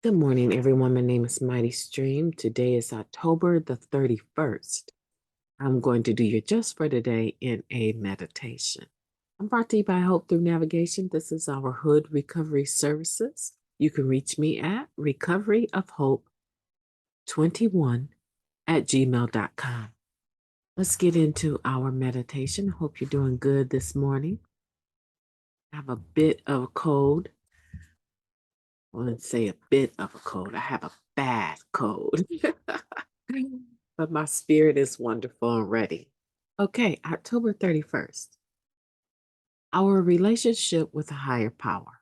Good morning, everyone. My name is MightyStream. Today is October the 31st. I'm going to do your just for today in a meditation. I'm brought to you by Hope Through Navigation. This is our Hood Recovery Services. You can reach me at recoveryofhope21@gmail.com. Let's get into our meditation. Hope you're doing good this morning. I have a bit of a cold. I wouldn't say a bit of a cold. I have a bad cold. But my spirit is wonderful and ready. Okay, October 31st. Our relationship with a higher power.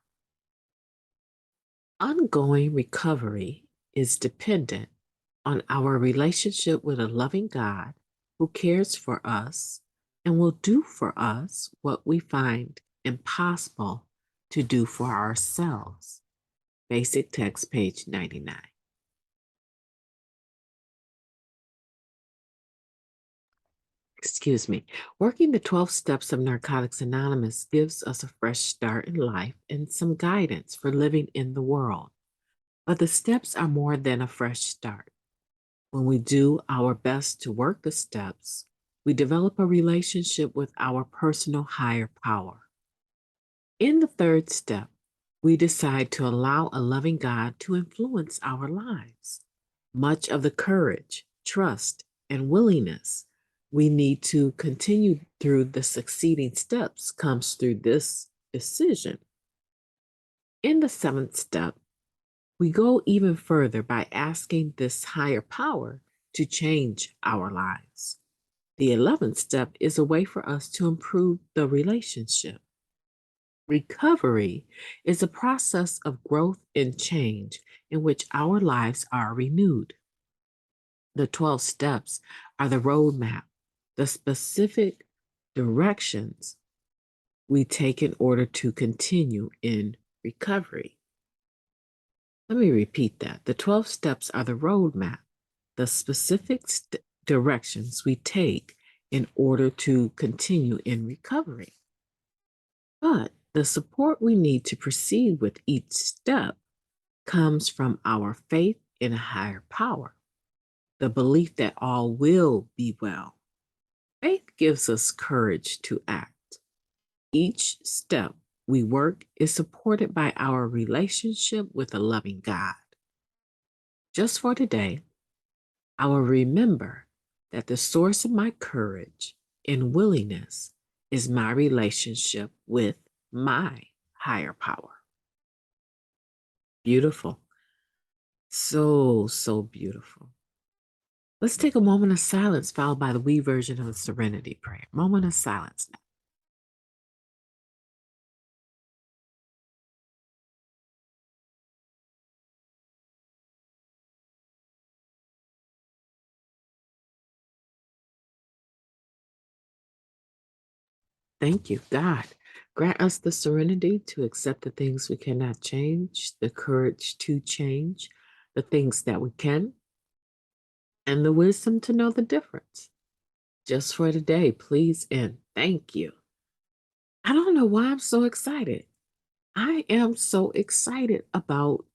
Ongoing recovery is dependent on our relationship with a loving God who cares for us and will do for us what we find impossible to do for ourselves. Basic text, page 99. Excuse me. Working the 12 steps of Narcotics Anonymous gives us a fresh start in life and some guidance for living in the world. But the steps are more than a fresh start. When we do our best to work the steps, we develop a relationship with our personal higher power. In the third step, we decide to allow a loving God to influence our lives. Much of the courage, trust, and willingness we need to continue through the succeeding steps comes through this decision. In the seventh step, we go even further by asking this higher power to change our lives. The 11th step is a way for us to improve the relationship. Recovery is a process of growth and change in which our lives are renewed. The 12 steps are the roadmap, the specific directions we take in order to continue in recovery. Let me repeat that. The 12 steps are the roadmap, the specific directions we take in order to continue in recovery. But the support we need to proceed with each step comes from our faith in a higher power, the belief that all will be well. Faith gives us courage to act. Each step we work is supported by our relationship with a loving God. Just for today, I will remember that the source of my courage and willingness is my relationship with my higher power. Beautiful. So beautiful. Let's take a moment of silence, followed by the we version of the serenity prayer. Moment of silence now. Thank you, God. Grant us the serenity to accept the things we cannot change, the courage to change the things that we can, and the wisdom to know the difference. Just for today, please and thank you. I don't know why I'm so excited. I am so excited about,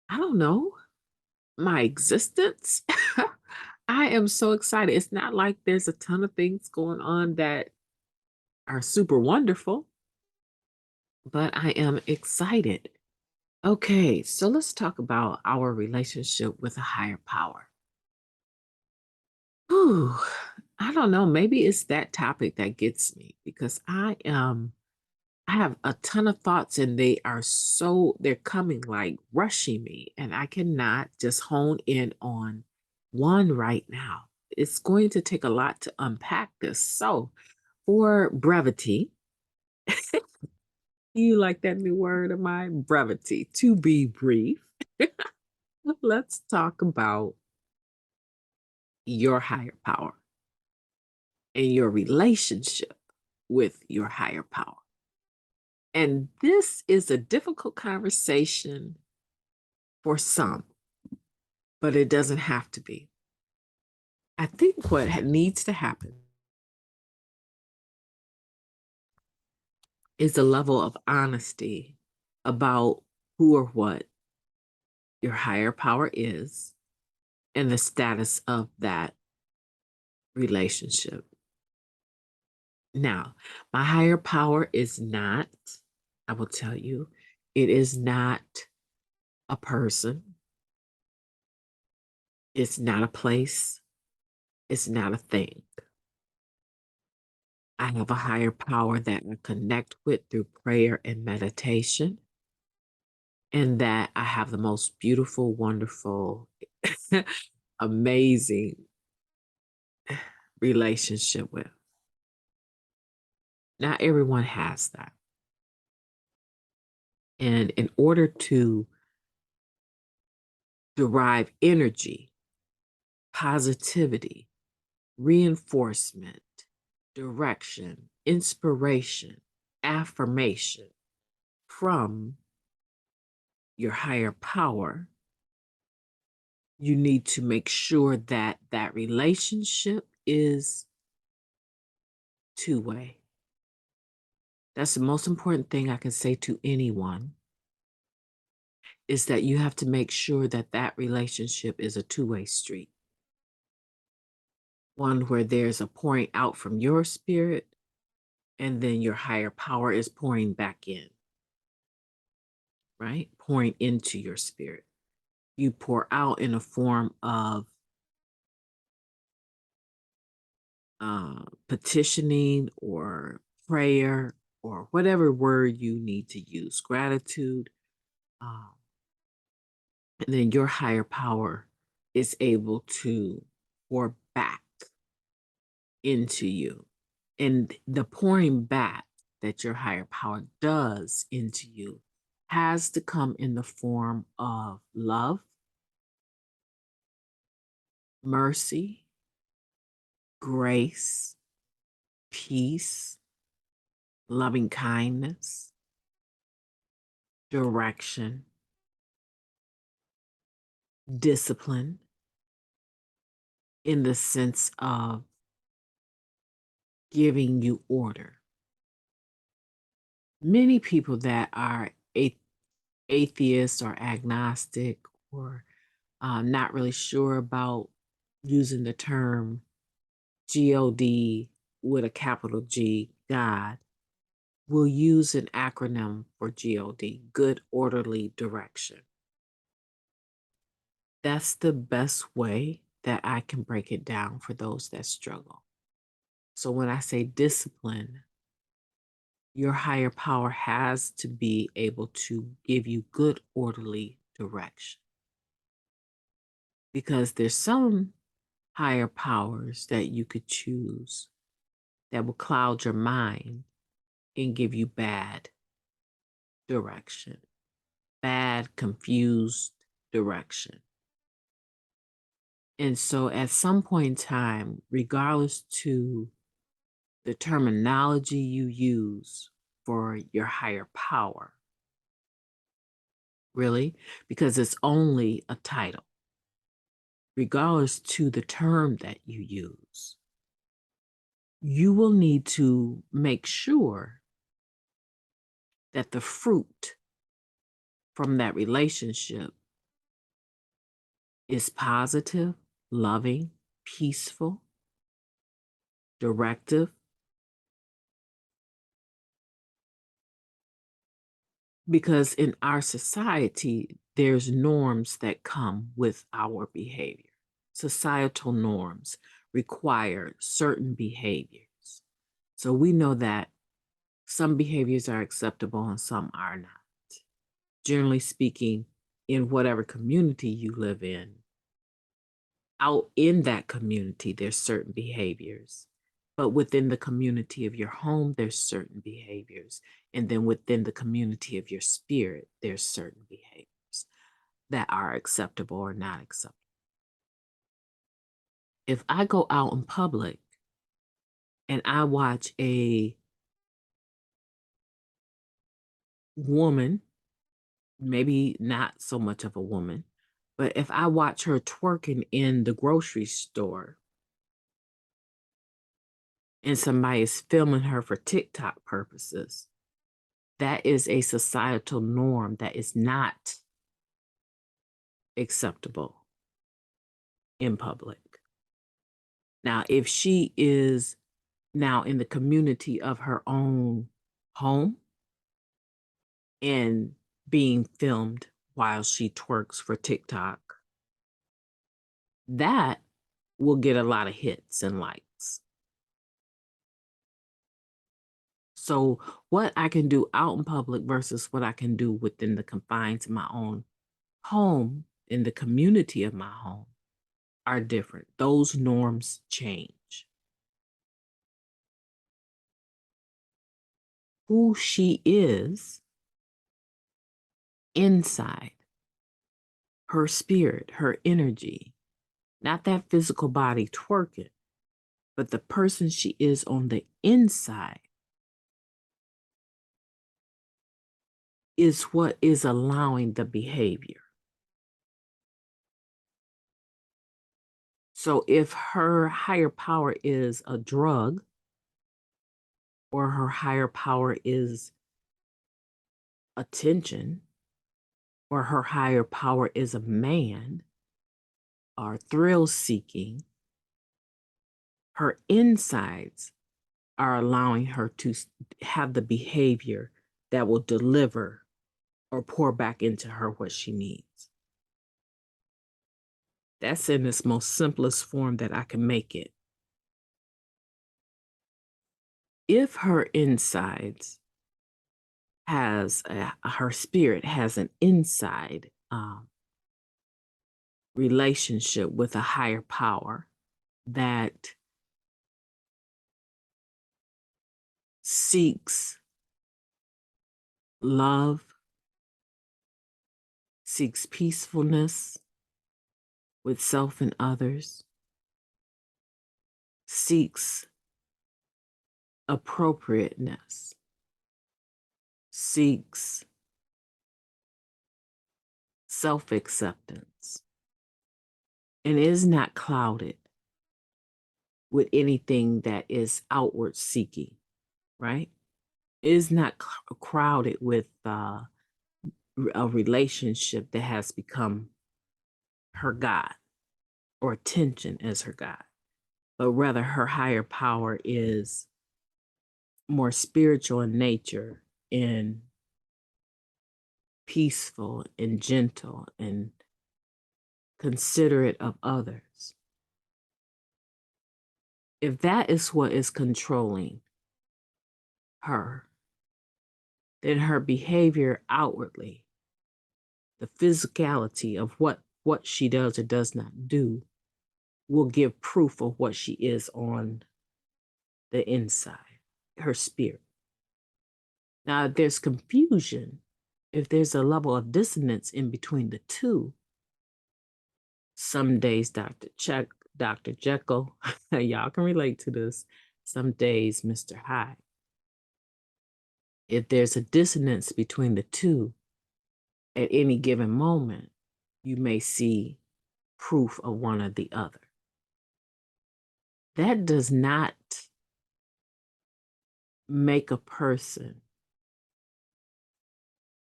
I don't know, my existence. I am so excited. It's not like there's a ton of things going on that are super wonderful, but I am excited. Okay, so let's talk about our relationship with a higher power. Whew, I don't know. Maybe it's that topic that gets me because I have a ton of thoughts and they're coming like rushing me, and I cannot just hone in on one right now. It's going to take a lot to unpack this. So, for brevity, you like that new word of mine? Brevity, to be brief, let's talk about your higher power and your relationship with your higher power. And this is a difficult conversation for some, but it doesn't have to be. I think what needs to happen is a level of honesty about who or what your higher power is and the status of that relationship. Now, my higher power is not, I will tell you, it is not a person, it's not a place, it's not a thing. I have a higher power that I connect with through prayer and meditation, and that I have the most beautiful, wonderful, amazing relationship with. Not everyone has that. And in order to derive energy, positivity, reinforcement, direction, inspiration, affirmation from your higher power, you need to make sure that that relationship is two-way. That's the most important thing I can say to anyone, is that you have to make sure that that relationship is a two-way street. One where there's a pouring out from your spirit, and then your higher power is pouring back in, right? Pouring into your spirit. You pour out in a form of petitioning or prayer or whatever word you need to use, gratitude. Um, and then your higher power is able to pour back into you. And the pouring back that your higher power does into you has to come in the form of love, mercy, grace, peace, loving kindness, direction, discipline, in the sense of giving you order. Many people that are atheists or agnostic or not really sure about using the term God with a capital G, God, will use an acronym for God, good orderly direction. That's the best way that I can break it down for those that struggle. So when I say discipline, your higher power has to be able to give you good orderly direction. Because there's some higher powers that you could choose that will cloud your mind and give you bad direction, bad, confused direction. And so at some point in time, regardless to the terminology you use for your higher power, really, because it's only a title, regardless to the term that you use, you will need to make sure that the fruit from that relationship is positive, loving, peaceful, directive, because in our society, there's norms that come with our behavior. Societal norms require certain behaviors. So we know that some behaviors are acceptable and some are not. Generally speaking, in whatever community you live in, out in that community, there's certain behaviors. But within the community of your home, there's certain behaviors. And then within the community of your spirit, there's certain behaviors that are acceptable or not acceptable. If I go out in public and I watch a woman, maybe not so much of a woman, but if I watch her twerking in the grocery store and somebody is filming her for TikTok purposes, that is a societal norm that is not acceptable in public. Now, if she is now in the community of her own home and being filmed while she twerks for TikTok, that will get a lot of hits and likes. So what I can do out in public versus what I can do within the confines of my own home, in the community of my home, are different. Those norms change. Who she is inside, her spirit, her energy, not that physical body twerking, but the person she is on the inside is what is allowing the behavior. So if her higher power is a drug, or her higher power is attention, or her higher power is a man, or thrill seeking, her insides are allowing her to have the behavior that will deliver or pour back into her what she needs. That's in its most simplest form that I can make it. If her insides her spirit has an inside relationship with a higher power that seeks love, seeks peacefulness with self and others, seeks appropriateness, seeks self-acceptance, and is not clouded with anything that is outward seeking, right? Is not crowded with a relationship that has become her God or attention as her God, but rather her higher power is more spiritual in nature and peaceful and gentle and considerate of others. If that is what is controlling her, then her behavior outwardly, the physicality of what she does or does not do, will give proof of what she is on the inside, her spirit. Now, if there's confusion, if there's a level of dissonance in between the two, some days Dr. Jekyll, y'all can relate to this, some days Mr. Hyde. If there's a dissonance between the two at any given moment, you may see proof of one or the other. That does not make a person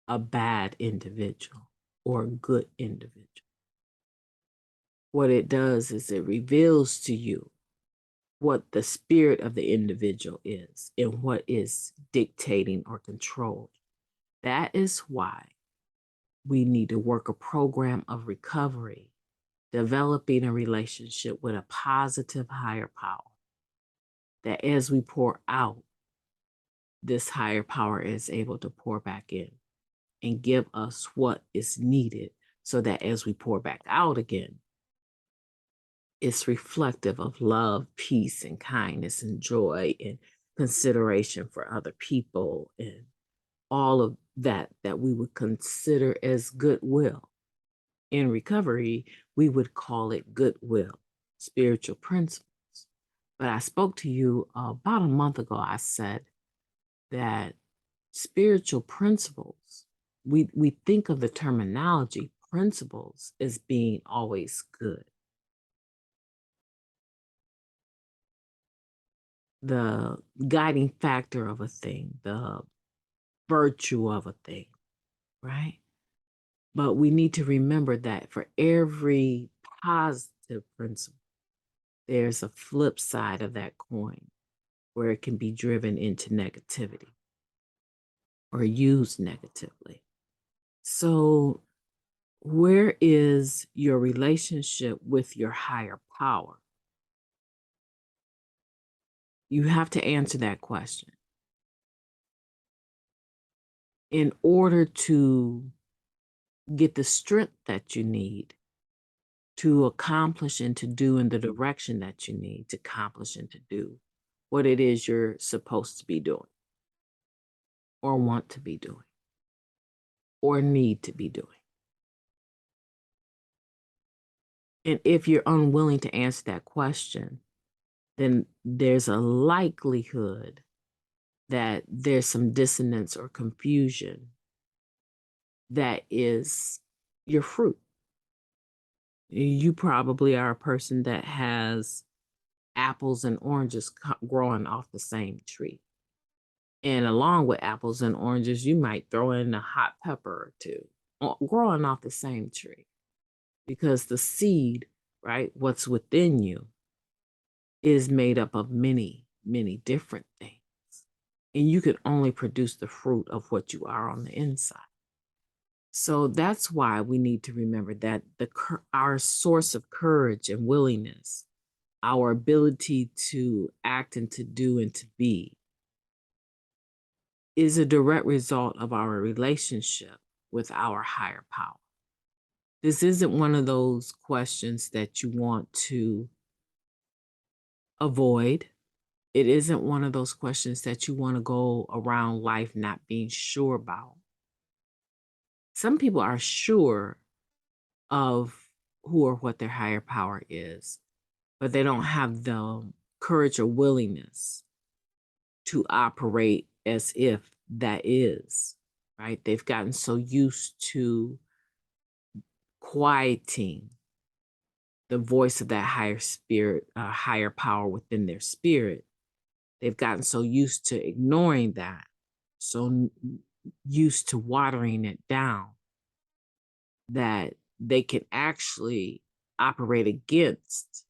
a bad individual or a good individual. What it does is it reveals to you what the spirit of the individual is and what is dictating or controlled. That is why we need to work a program of recovery, developing a relationship with a positive higher power, that as we pour out, this higher power is able to pour back in and give us what is needed so that as we pour back out again, it's reflective of love, peace, and kindness, and joy, and consideration for other people, and all of that we would consider as goodwill. In recovery, we would call it goodwill, spiritual principles. But I spoke to you about a month ago. I said that spiritual principles, we think of the terminology principles as being always good. The guiding factor of a thing, the virtue of a thing, right? But we need to remember that for every positive principle, there's a flip side of that coin where it can be driven into negativity or used negatively. So, where is your relationship with your higher power? You have to answer that question. In order to get the strength that you need to accomplish and to do in the direction that you need to accomplish and to do what it is you're supposed to be doing or want to be doing or need to be doing. And if you're unwilling to answer that question, then there's a likelihood that there's some dissonance or confusion that is your fruit. You probably are a person that has apples and oranges growing off the same tree. And along with apples and oranges, you might throw in a hot pepper or two growing off the same tree because the seed, right, what's within you is made up of many, many different things. And you can only produce the fruit of what you are on the inside. So that's why we need to remember that our source of courage and willingness, our ability to act and to do and to be, is a direct result of our relationship with our higher power. This isn't one of those questions that you want to avoid. It isn't one of those questions that you want to go around life not being sure about. Some people are sure of who or what their higher power is, but they don't have the courage or willingness to operate as if that is, right? They've gotten so used to quieting the voice of that higher spirit, higher power within their spirit. They've gotten so used to ignoring that, so used to watering it down that they can actually operate against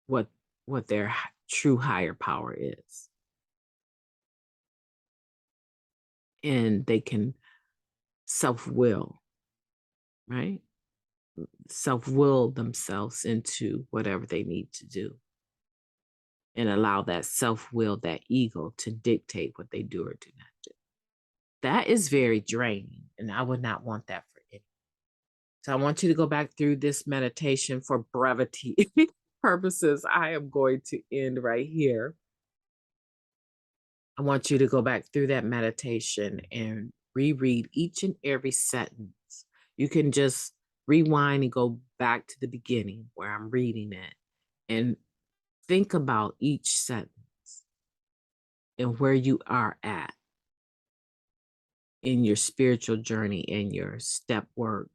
what their true higher power is. And they can self-will, right? Self-will themselves into whatever they need to do and allow that self-will, that ego to dictate what they do or do not do. That is very draining, and I would not want that for anyone. So I want you to go back through this meditation for brevity purposes. I am going to end right here. I want you to go back through that meditation and reread each and every sentence. You can just rewind and go back to the beginning where I'm reading it and think about each sentence and where you are at in your spiritual and your step work.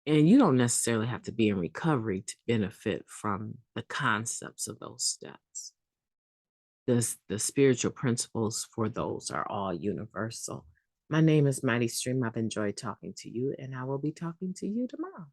And you don't necessarily have to be in recovery to benefit from the concepts of those steps. The spiritual principles for those are all universal. My name is MightyStream. I've enjoyed talking to you, and I will be talking to you tomorrow.